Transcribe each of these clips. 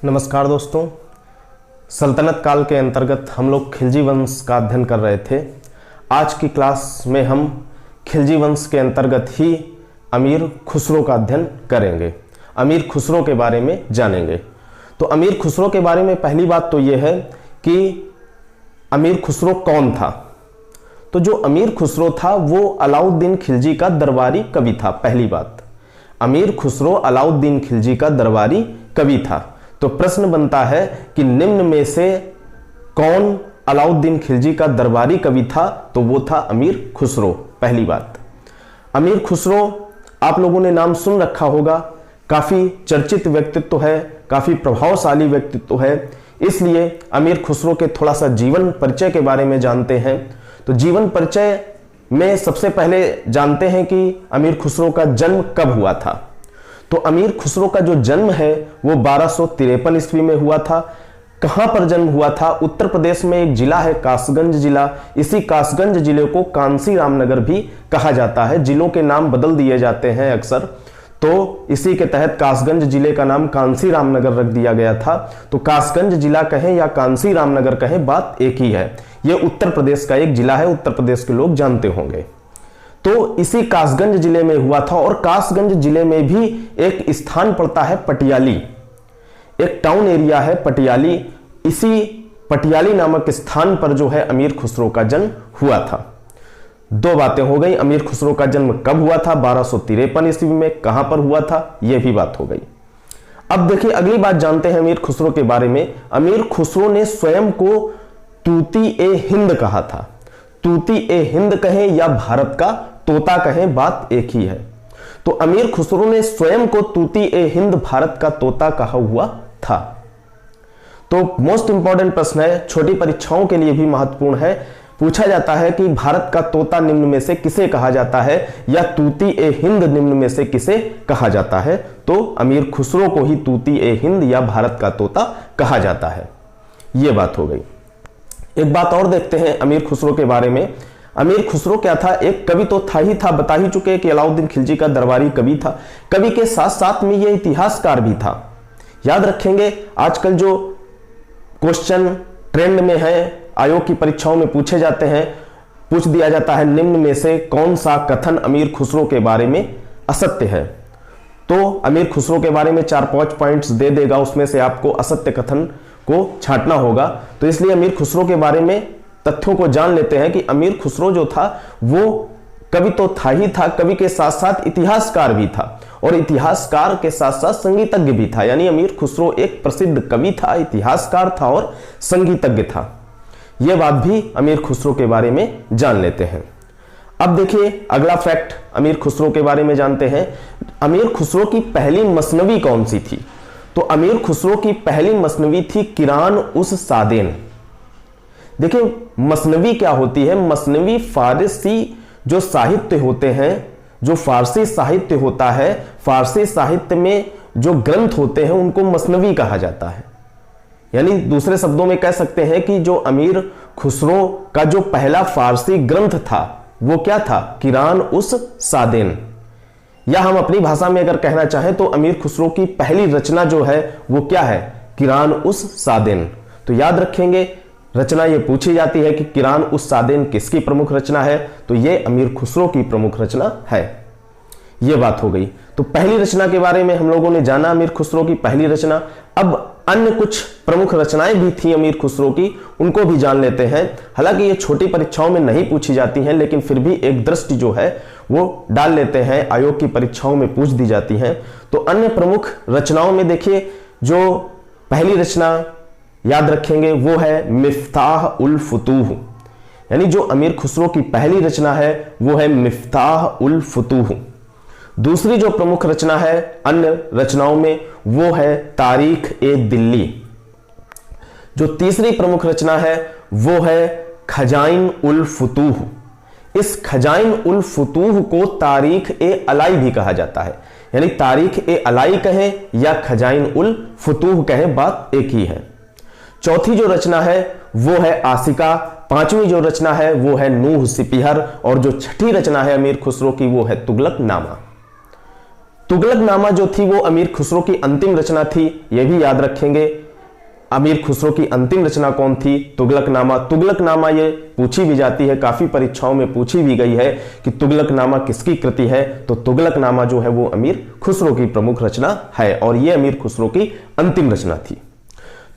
नमस्कार दोस्तों। सल्तनत काल के अंतर्गत हम लोग खिलजी वंश का अध्ययन कर रहे थे। आज की क्लास में हम खिलजी वंश के अंतर्गत ही अमीर खुसरो का अध्ययन करेंगे, अमीर खुसरो के बारे में जानेंगे। तो अमीर खुसरो के बारे में पहली बात तो यह है कि अमीर खुसरो कौन था। तो जो अमीर खुसरो था वो अलाउद्दीन खिलजी का दरबारी कवि था। पहली बात, अमीर खुसरो अलाउद्दीन खिलजी का दरबारी कवि था। तो प्रश्न बनता है कि निम्न में से कौन अलाउद्दीन खिलजी का दरबारी कवि था? तो वो था अमीर खुसरो। पहली बात, अमीर खुसरो आप लोगों ने नाम सुन रखा होगा, काफी चर्चित व्यक्तित्व है, काफी प्रभावशाली व्यक्तित्व है। इसलिए अमीर खुसरो के थोड़ा सा जीवन परिचय के बारे में जानते हैं। तो जीवन परिचय में सबसे पहले जानते हैं कि अमीर खुसरो का जन्म कब हुआ था। तो अमीर खुसरो का जो जन्म है वो 1253 ईस्वी में हुआ था। कहां पर जन्म हुआ था? उत्तर प्रदेश में एक जिला है कासगंज जिला। इसी कासगंज जिले को कांसी रामनगर भी कहा जाता है। जिलों के नाम बदल दिए जाते हैं अक्सर, तो इसी के तहत कासगंज जिले का नाम कांसी रामनगर रख दिया गया था। तो कासगंज जिला कहें या कांसी रामनगर कहें, बात एक ही है। यह उत्तर प्रदेश का एक जिला है, उत्तर प्रदेश के लोग जानते होंगे। तो इसी कासगंज जिले में हुआ था। और कासगंज जिले में भी एक स्थान पड़ता है पटियाली, एक टाउन एरिया है पटियाली। इसी पटियाली नामक स्थान पर जो है अमीर खुसरो का जन्म हुआ था। दो बातें हो गई, अमीर खुसरो का जन्म कब हुआ था, 1253 ईस्वी में, कहां पर हुआ था, यह भी बात हो गई। अब देखिए अगली बात जानते हैं अमीर खुसरो के बारे में। अमीर खुसरो ने स्वयं को तूती ए हिंद कहा था। तूती ए हिंद कहें या भारत का तोता कहें, बात एक ही है। तो अमीर खुसरो ने स्वयं को तूती ए हिंद, भारत का तोता कहा हुआ था। तो मोस्ट इंपॉर्टेंट प्रश्न है, छोटी परीक्षाओं के लिए भी महत्वपूर्ण है। पूछा जाता है कि भारत का तोता निम्न में से किसे कहा जाता है, या तूती ए हिंद निम्न में से किसे कहा जाता है? तो अमीर खुसरो को ही तूती ए हिंद या भारत का तोता कहा जाता है। यह बात हो गई। एक बात और देखते हैं अमीर खुसरो के बारे में। अमीर खुसरो क्या था? एक कवि तो था ही था, बता ही चुके कि अलाउद्दीन खिलजी का दरबारी कवि था। कवि के साथ साथ में यह इतिहासकार भी था। याद रखेंगे, आजकल जो क्वेश्चन ट्रेंड में है, आयोग की परीक्षाओं में पूछे जाते हैं, पूछ दिया जाता है निम्न में से कौन सा कथन अमीर खुसरो के बारे में असत्य है। तो अमीर खुसरो के बारे में 4-5 पॉइंट्स दे देगा, उसमें से आपको असत्य कथन को छांटना होगा। तो इसलिए अमीर खुसरो के बारे में तथ्यों को जान लेते हैं कि अमीर खुसरो जो था वो कवि तो था ही था, कवि के साथ साथ इतिहासकार भी था, और इतिहासकार के साथ साथ संगीतज्ञ भी था। यानी अमीर खुसरो एक प्रसिद्ध कवि था, इतिहासकार था और संगीतज्ञ था। यह बात भी अमीर खुसरो के बारे में जान लेते हैं। अब देखिए अगला फैक्ट अमीर खुसरो के बारे में जानते हैं। अमीर खुसरो की पहली मसनवी कौन सी थी? तो अमीर खुसरो की पहली मसनवी थी किरान उस सादेन। देखिए मसनवी क्या होती है? मसनवी फारसी जो साहित्य होते हैं, जो फारसी साहित्य होता है, फारसी साहित्य में जो ग्रंथ होते हैं उनको मसनवी कहा जाता है। यानी दूसरे शब्दों में कह सकते हैं कि जो अमीर खुसरो का जो पहला फारसी ग्रंथ था वो क्या था? किरान उस सादेन। या हम अपनी भाषा में अगर कहना चाहें तो अमीर खुसरो की पहली रचना जो है वो क्या है? किरान उस सादेन। तो याद रखेंगे, रचना ये पूछी जाती है कि किरान उस सादेन किसकी प्रमुख रचना है? तो ये अमीर खुसरो की प्रमुख रचना है। ये बात हो गई। तो पहली रचना के बारे में हम लोगों ने जाना, अमीर खुसरो की पहली रचना। अब अन्य कुछ प्रमुख रचनाएं भी थी अमीर खुसरो की, उनको भी जान लेते हैं। हालांकि ये छोटी परीक्षाओं में नहीं पूछी जाती हैं, लेकिन फिर भी एक दृष्टि जो है वो डाल लेते हैं, आयोग की परीक्षाओं में पूछ दी जाती हैं। तो अन्य प्रमुख रचनाओं में देखिए, जो पहली रचना याद रखेंगे वो है मिफ्ताह उल फुतूह। यानी जो अमीर खुसरो की पहली रचना है वो है मिफ्ताह उल फुतूह। दूसरी जो प्रमुख रचना है अन्य रचनाओं में वो है तारीख ए दिल्ली। जो तीसरी प्रमुख रचना है वो है खजाइन उल फुतूह। इस खजाइन उल फुतूह को तारीख ए अलाई भी कहा जाता है। यानी तारीख ए अलाई कहें या खजाइन उल फुतूह कहें, बात एक ही है। चौथी जो रचना है वो है आसिका। पांचवी जो रचना है वो है नूह सिपिहर। और जो छठी रचना है अमीर खुसरो की वो है तुगलक नामा। तुगलकनामा जो थी वो अमीर खुसरो की अंतिम रचना थी, यह भी याद रखेंगे। अमीर खुसरो की अंतिम रचना कौन थी? तुगलकनामा। तुगलकनामा ये पूछी भी जाती है, काफी परीक्षाओं में पूछी भी गई है कि तुगलकनामा किसकी कृति है, तो तुगलकनामा जो है वो अमीर खुसरो की प्रमुख रचना है और ये अमीर खुसरो की अंतिम रचना थी।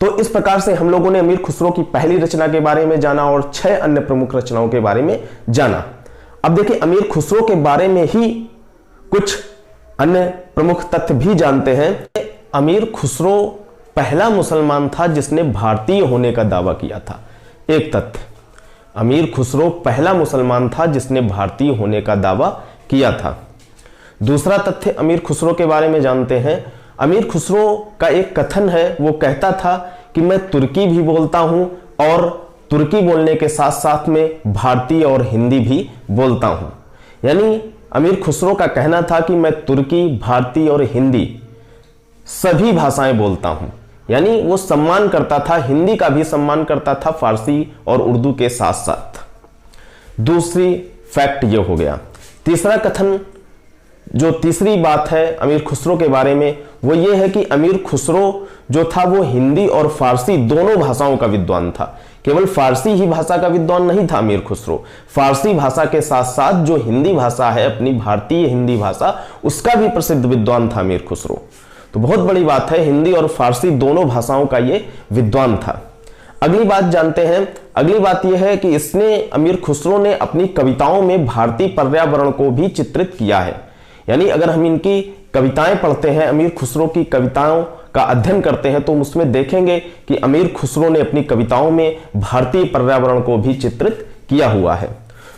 तो इस प्रकार से हम लोगों ने अमीर खुसरो की पहली रचना के बारे में जाना और 6 अन्य प्रमुख रचनाओं के बारे में जाना। अब देखिए अमीर खुसरो के बारे में ही कुछ अन्य प्रमुख तथ्य भी जानते हैं। अमीर खुसरो पहला मुसलमान था जिसने भारतीय होने का दावा किया था। एक तथ्य, अमीर खुसरो पहला मुसलमान था जिसने भारतीय होने का दावा किया था। दूसरा तथ्य अमीर खुसरो के बारे में जानते हैं। अमीर खुसरो का एक कथन है, वो कहता था कि मैं तुर्की भी बोलता हूं और तुर्की बोलने के साथ साथ में भारतीय और हिंदी भी बोलता हूं। यानी अमीर खुसरो का कहना था कि मैं तुर्की, भारतीय और हिंदी सभी भाषाएं बोलता हूं। यानी वो सम्मान करता था, हिंदी का भी सम्मान करता था, फारसी और उर्दू के साथ साथ। दूसरी फैक्ट ये हो गया। तीसरा कथन, जो तीसरी बात है अमीर खुसरो के बारे में, वो ये है कि अमीर खुसरो जो था वो हिंदी और फारसी दोनों भाषाओं का विद्वान था। केवल फारसी ही भाषा का विद्वान नहीं था अमीर खुसरो, फारसी भाषा के साथ साथ जो हिंदी भाषा है, अपनी भारतीय हिंदी भाषा, उसका भी प्रसिद्ध विद्वान था अमीर खुसरो। तो बहुत बड़ी बात है, हिंदी और फारसी दोनों भाषाओं का ये विद्वान था। अगली बात जानते हैं। अगली बात यह है कि इसने, अमीर खुसरो ने अपनी कविताओं में भारतीय पर्यावरण को भी चित्रित किया है। यानी अगर हम इनकी कविताएं पढ़ते हैं, अमीर खुसरो की कविताओं का अध्ययन करते हैं, तो उसमें देखेंगे कि अमीर खुसरो ने अपनी कविताओं में भारतीय पर्यावरण को भी चित्रित किया हुआ है।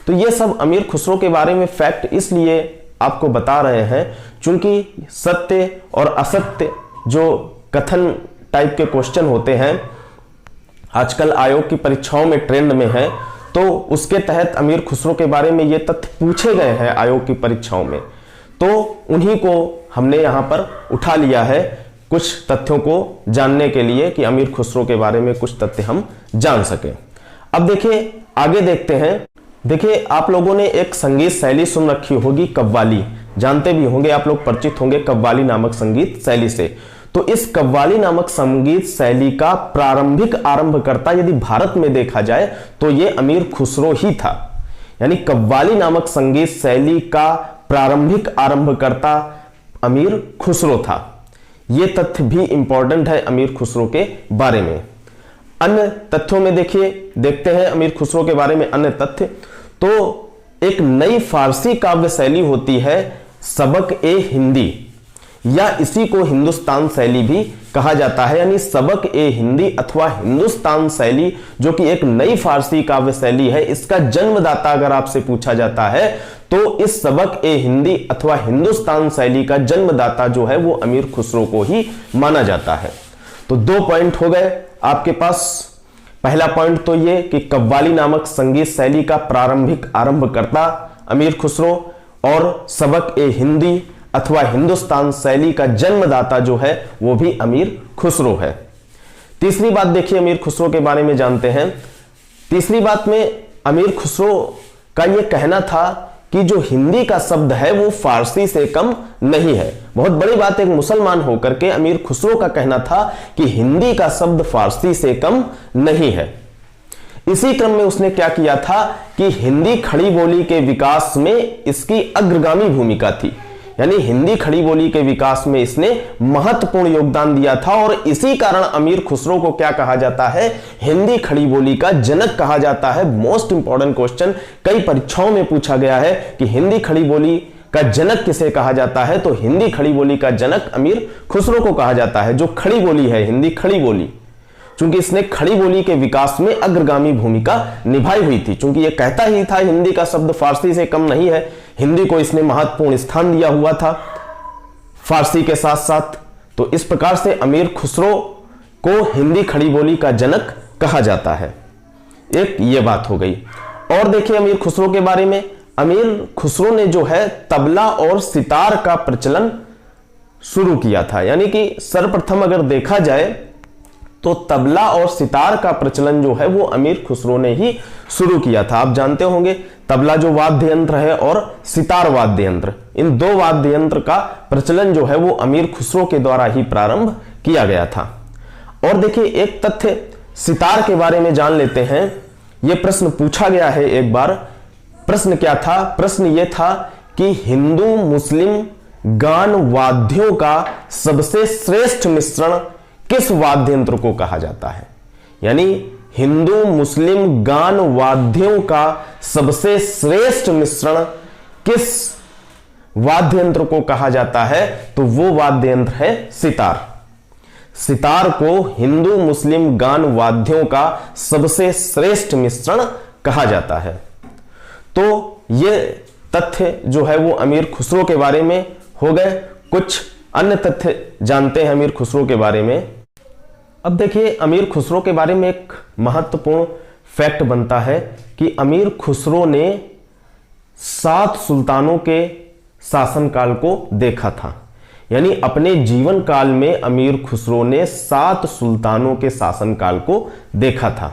तो ये सब अमीर खुसरो के बारे में फैक्ट इसलिए आपको बता रहे हैं क्योंकि सत्य और असत्य जो कथन टाइप के क्वेश्चन होते हैं आजकल आयोग की परीक्षाओं में ट्रेंड में है, तो उसके तहत अमीर खुसरो के बारे में ये तथ्य पूछे गए हैं आयोग की परीक्षाओं में, तो उन्हीं को हमने यहां पर उठा लिया है कुछ तथ्यों को जानने के लिए कि अमीर खुसरो के बारे में कुछ तथ्य हम जान सके। अब देखिए आगे देखते हैं। देखिए आप लोगों ने एक संगीत शैली सुन रखी होगी, कव्वाली, जानते भी होंगे आप लोग, परिचित होंगे कव्वाली नामक संगीत शैली से। तो इस कव्वाली नामक संगीत शैली का प्रारंभिक आरंभकर्ता यदि भारत में देखा जाए तो यह अमीर खुसरो ही था। यानी कव्वाली नामक संगीत शैली का प्रारंभिक आरंभकर्ता अमीर खुसरो था। यह तथ्य भी इंपॉर्टेंट है अमीर खुसरो के बारे में। अन्य तथ्यों में देखते हैं अमीर खुसरो के बारे में अन्य तथ्य। तो एक नई फारसी काव्य शैली होती है सबक ए हिंदी, या इसी को हिंदुस्तान शैली भी कहा जाता है। यानी सबक ए हिंदी अथवा हिंदुस्तान शैली जो कि एक नई फारसी काव्य शैली है, इसका जन्मदाता अगर आपसे पूछा जाता है तो इस सबक ए हिंदी अथवा हिंदुस्तान शैली का जन्मदाता जो है वो अमीर खुसरो को ही माना जाता है। तो 2 पॉइंट हो गए आपके पास। पहला पॉइंट तो ये कि कव्वाली नामक संगीत शैली का प्रारंभिक आरंभकर्ता अमीर खुसरो और सबक ए हिंदी अथवा हिंदुस्तान शैली का जन्मदाता जो है वो भी अमीर खुसरो है। तीसरी बात देखिए अमीर खुसरो के बारे में जानते हैं। तीसरी बात में अमीर खुसरो का यह कहना था कि जो हिंदी का शब्द है वो फारसी से कम नहीं है। बहुत बड़ी बात, एक मुसलमान होकर के अमीर खुसरो का कहना था कि हिंदी का शब्द फारसी से कम नहीं है। इसी क्रम में उसने क्या किया था कि हिंदी खड़ी बोली के विकास में इसकी अग्रगामी भूमिका थी। यानी हिंदी खड़ी बोली के विकास में इसने महत्वपूर्ण योगदान दिया था और इसी कारण अमीर खुसरो को क्या कहा जाता है, हिंदी खड़ी बोली का जनक कहा जाता है। मोस्ट इंपॉर्टेंट क्वेश्चन कई परीक्षाओं में पूछा गया है कि हिंदी खड़ी बोली का जनक किसे कहा जाता है, तो हिंदी खड़ी बोली का जनक अमीर खुसरो को कहा जाता है। जो खड़ी बोली है, हिंदी खड़ी बोली, चूंकि इसने खड़ी बोली के विकास में अग्रगामी भूमिका निभाई हुई थी, चूंकि यह कहता ही था हिंदी का शब्द फारसी से कम नहीं है, हिंदी को इसने महत्वपूर्ण स्थान दिया हुआ था फारसी के साथ साथ। तो इस प्रकार से अमीर खुसरो को हिंदी खड़ी बोली का जनक कहा जाता है। एक ये बात हो गई। और देखिए अमीर खुसरो के बारे में, अमीर खुसरो ने जो है तबला और सितार का प्रचलन शुरू किया था। यानी कि सर्वप्रथम अगर देखा जाए तो तबला और सितार का प्रचलन जो है वो अमीर खुसरो ने ही शुरू किया था। आप जानते होंगे तबला जो वाद्य यंत्र है और सितार वाद्य यंत्र, इन दो वाद्य यंत्र का प्रचलन जो है वो अमीर खुसरो के द्वारा ही प्रारंभ किया गया था। और देखिए एक तथ्य सितार के बारे में जान लेते हैं। यह प्रश्न पूछा गया है एक बार। प्रश्न क्या था? प्रश्न यह था कि हिंदू मुस्लिम गान वाद्यों का सबसे श्रेष्ठ मिश्रण किस वाद्य यंत्र को कहा जाता है? यानी हिंदू मुस्लिम गान वाद्यों का सबसे श्रेष्ठ मिश्रण किस वाद्य यंत्र को कहा जाता है? तो वो वाद्य यंत्र है सितार। सितार को हिंदू मुस्लिम गान वाद्यों का सबसे श्रेष्ठ मिश्रण कहा जाता है। तो ये तथ्य जो है वो अमीर खुसरो के बारे में हो गए। कुछ अन्य तथ्य जानते हैं अमीर खुसरो के बारे में। अब देखिए अमीर खुसरो के बारे में एक महत्वपूर्ण फैक्ट बनता है कि अमीर खुसरो ने 7 सुल्तानों के शासनकाल को देखा था। यानी अपने जीवन काल में अमीर खुसरो ने 7 सुल्तानों के शासनकाल को देखा था।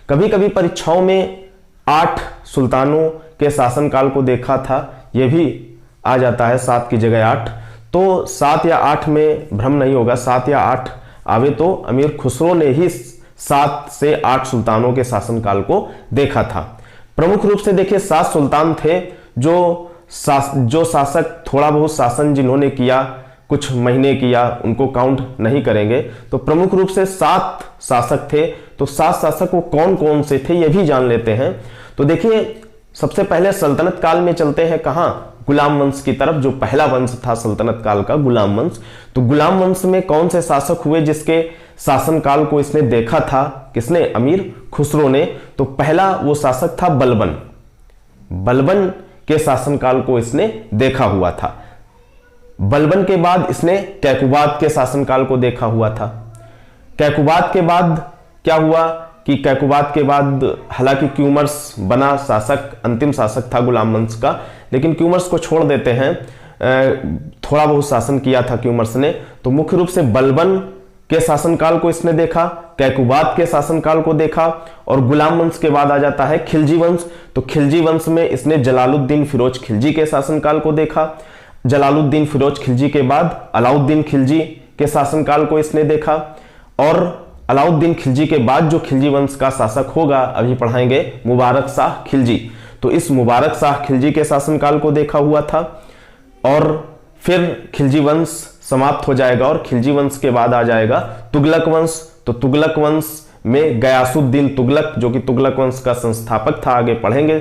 कभी कभी परीक्षाओं में 8 सुल्तानों के शासनकाल को देखा था, यह भी आ जाता है 7 की जगह 8। तो 7 या 8 में भ्रम नहीं होगा, 7 या 8 आवे तो अमीर खुसरो ने ही 7 से 8 सुल्तानों के शासनकाल को देखा था। प्रमुख रूप से देखिए 7 सुल्तान थे जो शासक थोड़ा बहुत शासन जिन्होंने किया, कुछ महीने किया, उनको काउंट नहीं करेंगे। तो प्रमुख रूप से 7 शासक थे। तो 7 शासक वो कौन कौन से थे ये भी जान लेते हैं। तो देखिए सबसे पहले सल्तनत काल में चलते हैं, कहां? गुलाम वंश की तरफ। जो पहला वंश था सल्तनत काल का, गुलाम वंश। तो गुलाम वंश में कौन से शासक हुए जिसके शासनकाल को इसने देखा था? किसने? अमीर खुसरो ने। तो पहला वो शासक था बलबन। बलबन के शासनकाल को इसने देखा हुआ था। बलबन के बाद इसने कैकुबाद के शासनकाल को देखा हुआ था। कैकुबाद के बाद क्या हुआ कि कैकुबाद के बाद हालांकि क्यूमर्स बना शासक, अंतिम शासक था गुलाम वंश का, लेकिन क्यूमर्स को छोड़ देते हैं। थोड़ा बहुत शासन किया था क्यूमर्स ने। तो मुख्य रूप से बलबन के शासनकाल को इसने देखा, कैकुबाद के शासनकाल को देखा, और गुलाम वंश के बाद आ जाता है खिलजी वंश। तो खिलजी वंश में इसने जलालुद्दीन फिरोज खिलजी के शासनकाल को देखा। जलालुद्दीन फिरोज खिलजी के बाद अलाउद्दीन खिलजी के शासनकाल को इसने देखा। और अलाउद्दीन खिलजी के बाद जो खिलजी वंश का शासक होगा, अभी पढ़ाएंगे, मुबारक शाह खिलजी। तो इस मुबारक शाह खिलजी के शासनकाल को देखा हुआ था। और फिर खिलजी वंश समाप्त हो जाएगा और खिलजी वंश के बाद आ जाएगा तुगलक वंश। तो तुगलक वंश में गयासुद्दीन तुगलक, जो कि तुगलक वंश का संस्थापक था, आगे पढ़ेंगे।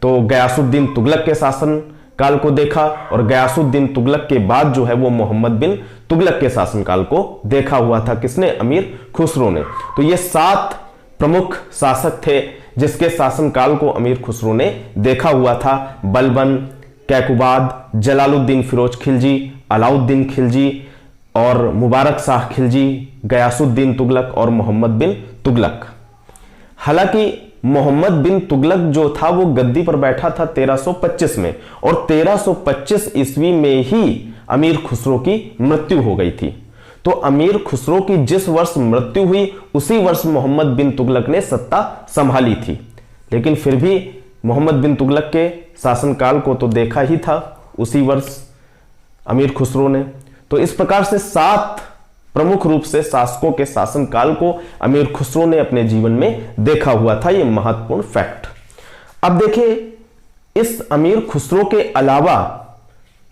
तो गयासुद्दीन तुगलक के शासन काल को देखा, और गयासुद्दीन तुगलक के बाद जो है वो मोहम्मद बिन तुगलक के शासनकाल को देखा हुआ था। किसने? अमीर खुसरो ने। तो ये 7 प्रमुख शासक थे जिसके शासनकाल को अमीर खुसरो ने देखा हुआ था। बलबन, कैकुबाद, जलालुद्दीन फिरोज खिलजी, अलाउद्दीन खिलजी और मुबारक शाह खिलजी, गयासुद्दीन तुगलक और मोहम्मद बिन तुगलक। हालांकि मोहम्मद बिन तुगलक जो था वो गद्दी पर बैठा था 1325 में, और 1325 ईस्वी में ही अमीर खुसरो की मृत्यु हो गई थी। तो अमीर खुसरो की जिस वर्ष मृत्यु हुई उसी वर्ष मोहम्मद बिन तुगलक ने सत्ता संभाली थी। लेकिन फिर भी मोहम्मद बिन तुगलक के शासनकाल को तो देखा ही था उसी वर्ष अमीर खुसरो ने। तो इस प्रकार से 7 प्रमुख रूप से शासकों के शासनकाल को अमीर खुसरो ने अपने जीवन में देखा हुआ था। यह महत्वपूर्ण फैक्ट। अब देखिए इस अमीर खुसरो के अलावा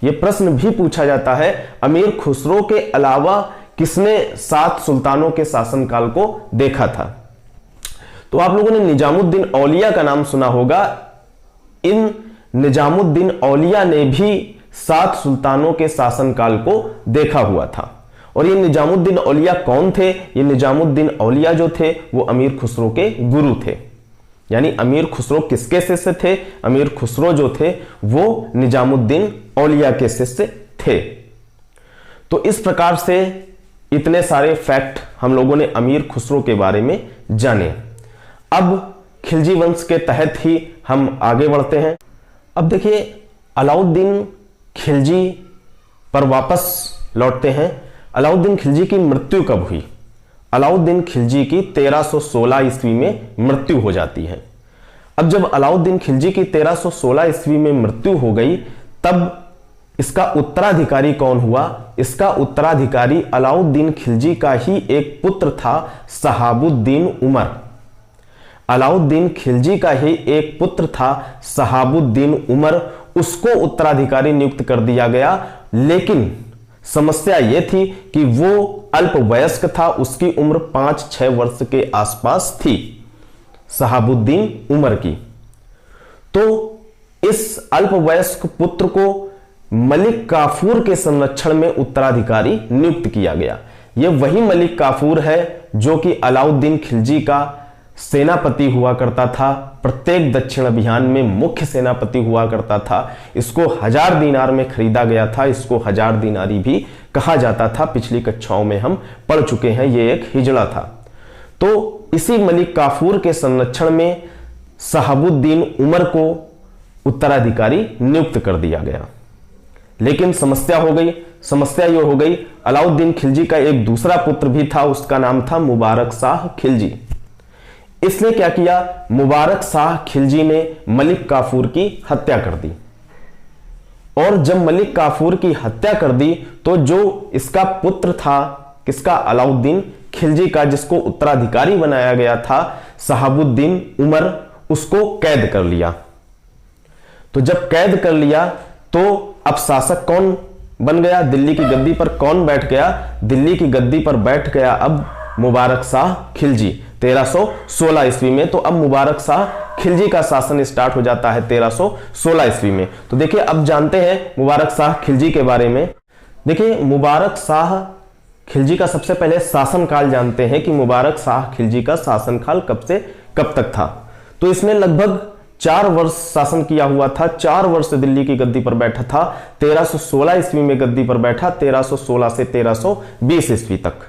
यह प्रश्न भी पूछा जाता है, अमीर खुसरो के अलावा किसने 7 सुल्तानों के शासनकाल को देखा था? तो आप लोगों ने निजामुद्दीन औलिया का नाम सुना होगा। इन निजामुद्दीन औलिया ने भी 7 सुल्तानों के शासनकाल को देखा हुआ था। और ये निजामुद्दीन औलिया कौन थे? ये निजामुद्दीन औलिया जो थे वो अमीर खुसरो के गुरु थे। यानी अमीर खुसरो किसके शिष्य थे? अमीर खुसरो जो थे वो निजामुद्दीन औलिया के शिष्य थे। तो इस प्रकार से इतने सारे फैक्ट हम लोगों ने अमीर खुसरो के बारे में जाने। अब खिलजी वंश के तहत ही हम आगे बढ़ते हैं। अब देखिए अलाउद्दीन खिलजी पर वापस लौटते हैं। अलाउद्दीन खिलजी की मृत्यु कब हुई? अलाउद्दीन खिलजी की 1316 ईस्वी में मृत्यु हो जाती है। अब जब अलाउद्दीन खिलजी की 1316 ईस्वी में मृत्यु हो गई, तब इसका उत्तराधिकारी कौन हुआ? इसका उत्तराधिकारी अलाउद्दीन खिलजी का ही एक पुत्र था, शहाबुद्दीन उमर। अलाउद्दीन खिलजी का ही एक पुत्र था, शहाबुद्दीन उमर। उसको उत्तराधिकारी नियुक्त कर दिया गया, लेकिन समस्या यह थी कि वो अल्पवयस्क था, उसकी उम्र 5-6 वर्ष के आसपास थी, शहाबुद्दीन उमर की। तो इस अल्पवयस्क पुत्र को मलिक काफूर के संरक्षण में उत्तराधिकारी नियुक्त किया गया। यह वही मलिक काफूर है जो कि अलाउद्दीन खिलजी का सेनापति हुआ करता था, प्रत्येक दक्षिण अभियान में मुख्य सेनापति हुआ करता था। इसको 1000 दीनार में खरीदा गया था, इसको 1000 दीनारी भी कहा जाता था। पिछली कक्षाओं में हम पढ़ चुके हैं, यह एक हिजड़ा था। तो इसी मलिक काफूर के संरक्षण में शहाबुद्दीन उमर को उत्तराधिकारी नियुक्त कर दिया गया। लेकिन समस्या हो गई। समस्या यह हो गई, अलाउद्दीन खिलजी का एक दूसरा पुत्र भी था, उसका नाम था मुबारक शाह खिलजी। इसने क्या किया? मुबारक शाह खिलजी ने मलिक काफूर की हत्या कर दी। और जब मलिक काफूर की हत्या कर दी, तो जो इसका पुत्र था, किसका? अलाउद्दीन खिलजी का, जिसको उत्तराधिकारी बनाया गया था, शहाबुद्दीन उमर, उसको कैद कर लिया। तो जब कैद कर लिया, तो अब शासक कौन बन गया? दिल्ली की गद्दी पर कौन बैठ गया? दिल्ली की गद्दी पर बैठ गया अब मुबारक शाह खिलजी 1316 ईस्वी में। तो अब मुबारक शाह खिलजी का शासन स्टार्ट हो जाता है 1316 ईस्वी में। तो देखिए, अब जानते हैं मुबारक शाह खिलजी के बारे में। देखिए, मुबारक शाह खिलजी का सबसे पहले शासनकाल जानते हैं कि मुबारक शाह खिलजी का शासनकाल कब से कब तक था। तो इसने लगभग 4 वर्ष शासन किया हुआ था, 4 वर्ष दिल्ली की गद्दी पर बैठा था। 1316 ईस्वी में गद्दी पर बैठा, 1316 से 1320 ईस्वी तक।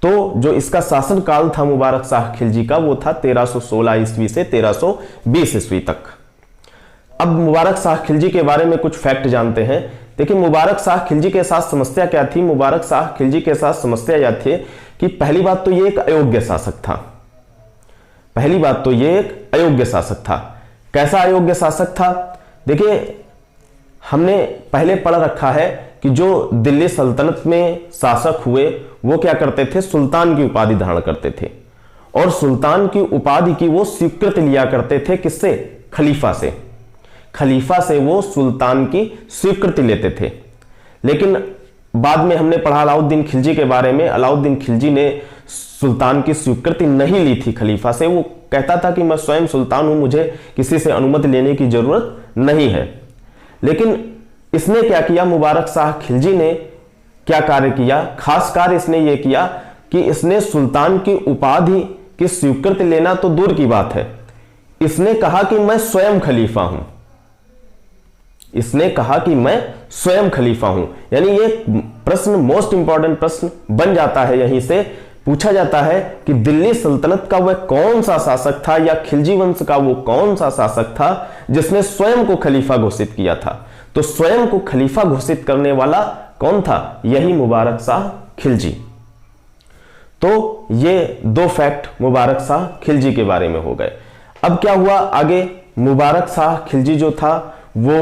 तो जो इसका शासन काल था मुबारक शाह खिलजी का, वो था 1316 ईस्वी से 1320 ईस्वी तक। अब मुबारक शाह खिलजी के बारे में कुछ फैक्ट जानते हैं। देखिए, मुबारक शाह खिलजी के साथ समस्या क्या थी? मुबारक शाह खिलजी के साथ समस्या यह थी कि पहली बात तो ये एक अयोग्य शासक था। पहली बात तो ये एक अयोग्य शासक था। कैसा अयोग्य शासक था? देखिए, हमने पहले पढ़ रखा है कि जो दिल्ली सल्तनत में शासक हुए, वो क्या करते थे? सुल्तान की उपाधि धारण करते थे। और सुल्तान की उपाधि की वो स्वीकृति लिया करते थे। किससे? खलीफा से। खलीफा से वो सुल्तान की स्वीकृति लेते थे। लेकिन बाद में हमने पढ़ा अलाउद्दीन खिलजी के बारे में। अलाउद्दीन खिलजी ने सुल्तान की स्वीकृति नहीं ली थी खलीफा से। वो कहता था कि मैं स्वयं सुल्तान हूं, मुझे किसी से अनुमति लेने की जरूरत नहीं है। लेकिन इसने क्या किया? मुबारक शाह खिलजी ने क्या कार्य किया? खास कार्य इसने यह किया कि इसने सुल्तान की उपाधि की स्वीकृति लेना तो दूर की बात है, इसने कहा कि मैं स्वयं खलीफा हूं। इसने कहा कि मैं स्वयं खलीफा हूं। यानी ये प्रश्न मोस्ट इंपॉर्टेंट प्रश्न बन जाता है। यहीं से पूछा जाता है कि दिल्ली सल्तनत का वह कौन सा शासक था, या खिलजी वंश का वो कौन सा शासक था जिसने स्वयं को खलीफा घोषित किया था। तो स्वयं को खलीफा घोषित करने वाला कौन था? यही मुबारक शाह खिलजी। तो ये 2 फैक्ट मुबारक शाह खिलजी के बारे में हो गए। अब क्या हुआ आगे? मुबारक शाह खिलजी जो था वो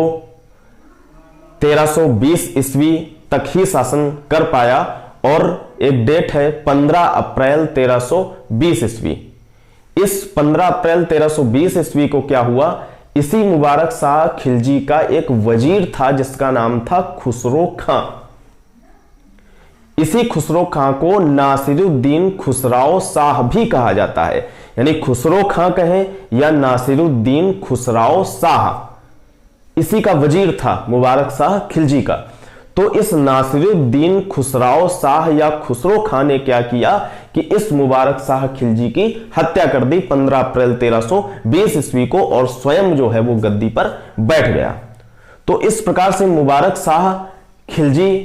1320 ईस्वी तक ही शासन कर पाया, और एक डेट है 15 अप्रैल 1320 ईस्वी। इस 15 अप्रैल 1320 ईस्वी को क्या हुआ? इसी मुबारक शाह खिलजी का एक वजीर था जिसका नाम था खुसरो खां। इसी खुसरो खां को नासिरुद्दीन खुसराओ शाह भी कहा जाता है। यानी खुसरो खां कहें या नासिरुद्दीन खुसराओ शाह, इसी का वजीर था मुबारक शाह खिलजी का। तो इस नासिरुद्दीन खुसराओ शाह या खुसरो खां ने क्या किया कि इस मुबारक शाह खिलजी की हत्या कर दी 15 अप्रैल 1320 ईस्वी को, और स्वयं जो है वो गद्दी पर बैठ गया। तो इस प्रकार से मुबारक शाह खिलजी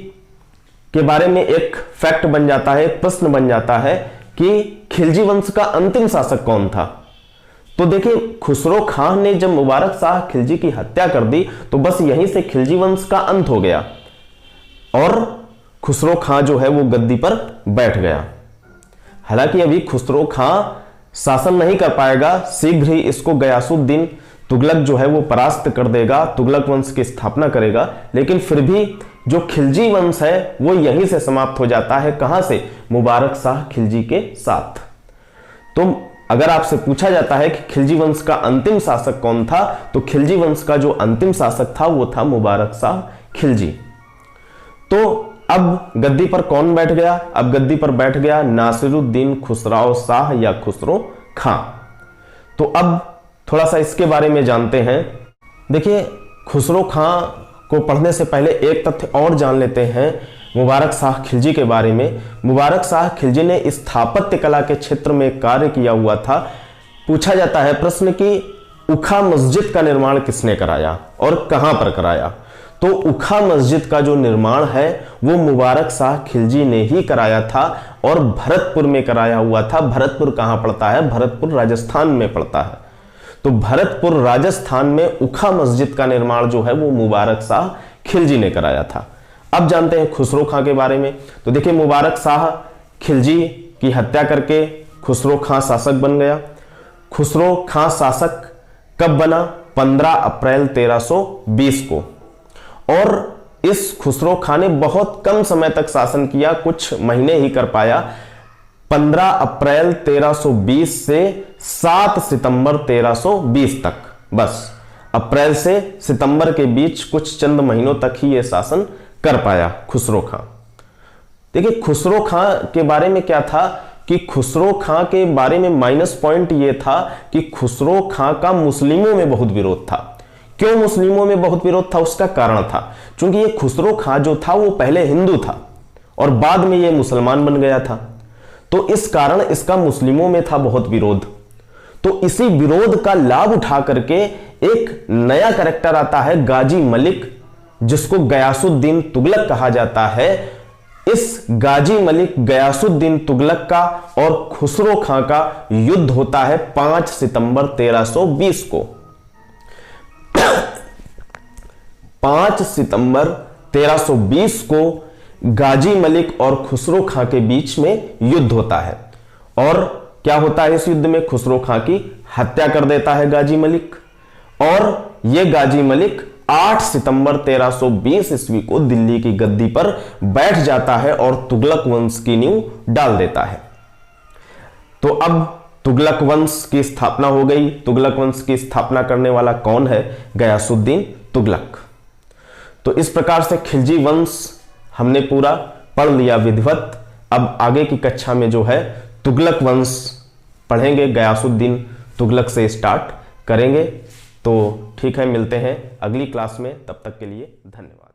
के बारे में एक फैक्ट बन जाता है, प्रश्न बन जाता है कि खिलजी वंश का अंतिम शासक कौन था। तो देखिए, खुसरो खां ने जब मुबारक शाह खिलजी की हत्या कर दी तो बस यहीं से खिलजी वंश का अंत हो गया, और खुसरो खां जो है वो गद्दी पर बैठ गया। हालांकि अभी खुसरो खां शासन नहीं कर पाएगा, शीघ्र ही इसको गयासुद्दीन तुगलक जो है वो परास्त कर देगा, तुगलक वंश की स्थापना करेगा। लेकिन फिर भी जो खिलजी वंश है वो यहीं से समाप्त हो जाता है। कहां से? मुबारक शाह खिलजी के साथ। तो अगर आपसे पूछा जाता है कि खिलजी वंश का अंतिम शासक कौन था, तो खिलजी वंश का जो अंतिम शासक था वो था मुबारक शाह खिलजी। तो अब गद्दी पर कौन बैठ गया? अब गद्दी पर बैठ गया नासिरुद्दीन खुसराव शाह या खुसरो खां। तो अब थोड़ा सा इसके बारे में जानते हैं। देखिए, खुसरो खां को पढ़ने से पहले एक तथ्य और जान लेते हैं मुबारक शाह खिलजी के बारे में। मुबारक शाह खिलजी ने स्थापत्य कला के क्षेत्र में कार्य किया हुआ था। पूछा जाता है प्रश्न कि उखा मस्जिद का निर्माण किसने कराया और कहां पर कराया? तो उखा मस्जिद का जो निर्माण है वो मुबारक शाह खिलजी ने ही कराया था और भरतपुर में कराया हुआ था। भरतपुर कहां पड़ता है? भरतपुर राजस्थान में पड़ता है। तो भरतपुर राजस्थान में उखा मस्जिद का निर्माण जो है वो मुबारक शाह खिलजी ने कराया था। अब जानते हैं खुसरो खां के बारे में। तो देखिए, मुबारक शाह खिलजी की हत्या करके खुसरो खां शासक बन गया। खुसरो खां शासक कब बना? 15 अप्रैल 1320 को। और इस खुसरो खां ने बहुत कम समय तक शासन किया, कुछ महीने ही कर पाया। 15 अप्रैल 1320 से 7 सितंबर 1320 तक, बस अप्रैल से सितंबर के बीच कुछ चंद महीनों तक ही यह शासन कर पाया खुसरो खां। देखिए, खुसरो खां के बारे में क्या था कि खुसरो खां के बारे में माइनस पॉइंट यह था कि खुसरो खां का मुस्लिमों में बहुत विरोध था। क्यों मुस्लिमों में बहुत विरोध था? उसका कारण था क्योंकि ये खुसरो खां जो था वो पहले हिंदू था और बाद में ये मुसलमान बन गया था। तो इस कारण इसका मुस्लिमों में था बहुत विरोध। तो इसी विरोध का लाभ उठा करके एक नया कैरेक्टर आता है गाजी मलिक, जिसको गयासुद्दीन तुगलक कहा जाता है। इस गाजी मलिक गयासुद्दीन तुगलक का और खुसरो खां का युद्ध होता है 5 सितंबर 1320 को। 5 सितंबर 1320 को गाजी मलिक और खुसरो खां के बीच में युद्ध होता है। और क्या होता है इस युद्ध में? खुसरो खां की हत्या कर देता है गाजी मलिक। और यह गाजी मलिक 8 सितंबर 1320 ईस्वी को दिल्ली की गद्दी पर बैठ जाता है और तुगलक वंश की नींव डाल देता है। तो अब तुगलक वंश की स्थापना हो गई। तुगलक वंश की स्थापना करने वाला कौन है? गयासुद्दीन तुगलक। तो इस प्रकार से खिलजी वंश हमने पूरा पढ़ लिया विधिवत। अब आगे की कक्षा में जो है तुगलक वंश पढ़ेंगे, गयासुद्दीन तुगलक से स्टार्ट करेंगे। तो ठीक है, मिलते हैं अगली क्लास में। तब तक के लिए धन्यवाद।